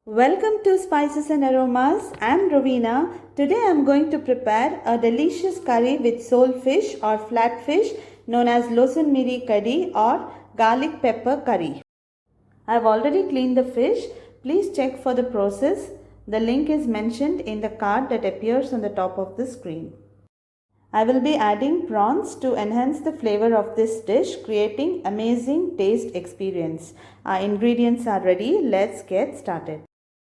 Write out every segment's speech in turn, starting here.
Welcome to Spices and Aromas. I'm Rovina. Today I'm going to prepare a delicious curry with sole fish or flatfish known as Losun Miri curry or garlic pepper curry. I've already cleaned the fish. Please check for the process. The link is mentioned in the card that appears on the top of the screen. I will be adding prawns to enhance the flavor of this dish, creating amazing taste experience. Our ingredients are ready. Let's get started.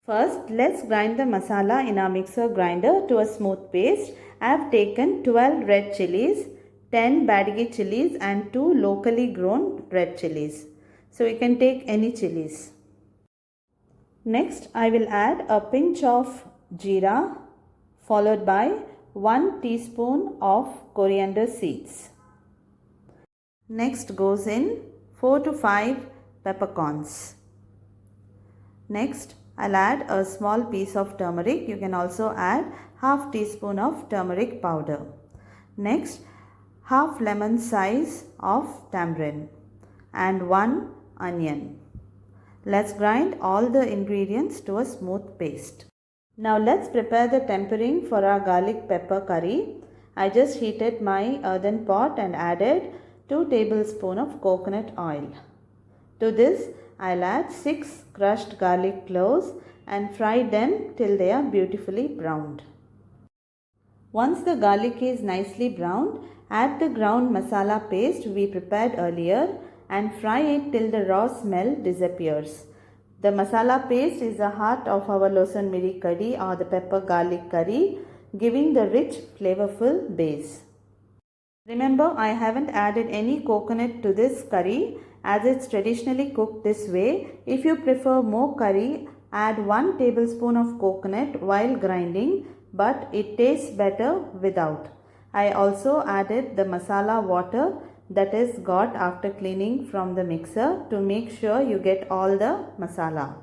First, let's grind the masala in our mixer grinder to a smooth paste. I have taken 12 red chillies, 10 badigi chillies and 2 locally grown red chillies. So you can take any chillies. Next, I will add a pinch of jeera followed by 1 teaspoon of coriander seeds. Next goes in 4 to 5 peppercorns. Next, I'll add a small piece of turmeric. You can also add half teaspoon of turmeric powder. Next, half lemon size of tamarind and 1 onion. Let's grind all the ingredients to a smooth paste. Now let's prepare the tempering for our garlic pepper curry. I just heated my earthen pot and added 2 tablespoons of coconut oil. To this, I'll add 6 crushed garlic cloves and fry them till they are beautifully browned. Once the garlic is nicely browned, add the ground masala paste we prepared earlier and fry it till the raw smell disappears. The masala paste is the heart of our Losun Miri curry or the pepper garlic curry, giving the rich flavorful base. Remember, I haven't added any coconut to this curry as it's traditionally cooked this way. If you prefer more curry, add 1 tablespoon of coconut while grinding, but it tastes better without. I also added the masala water that is got after cleaning from the mixer to make sure you get all the masala.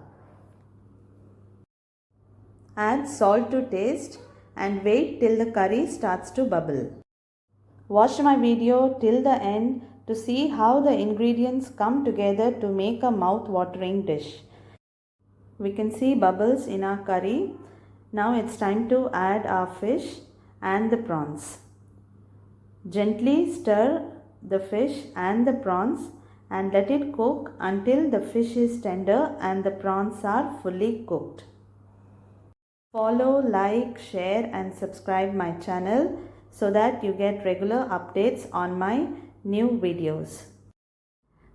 Add salt to taste and wait till the curry starts to bubble. Watch my video till the end to see how the ingredients come together to make a mouth-watering dish. We can see bubbles in our curry. Now it's time to add our fish and the prawns. Gently stir the fish and the prawns and let it cook until the fish is tender and the prawns are fully cooked. Follow, like, share and subscribe my channel so that you get regular updates on my new videos.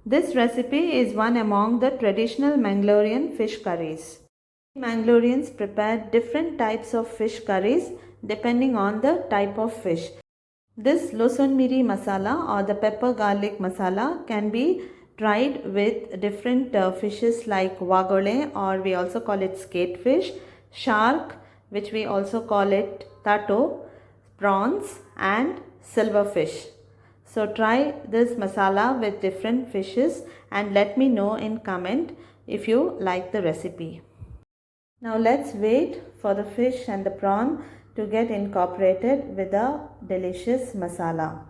This recipe is one among the traditional Mangalorean fish curries. Mangaloreans prepare different types of fish curries depending on the type of fish. This Losun Miri masala or the pepper garlic masala can be tried with different fishes like wagole, or we also call it skatefish, shark, which we also call it tato, prawns and silverfish. So try this masala with different fishes and let me know in comment if you like the recipe. Now let's wait for the fish and the prawn to get incorporated with the delicious masala.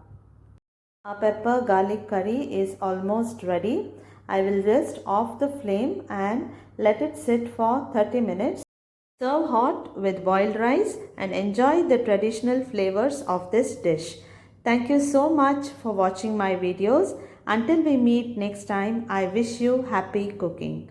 Our pepper garlic curry is almost ready. I will just off the flame and let it sit for 30 minutes. Serve hot with boiled rice and enjoy the traditional flavors of this dish. Thank you so much for watching my videos. Until we meet next time, I wish you happy cooking.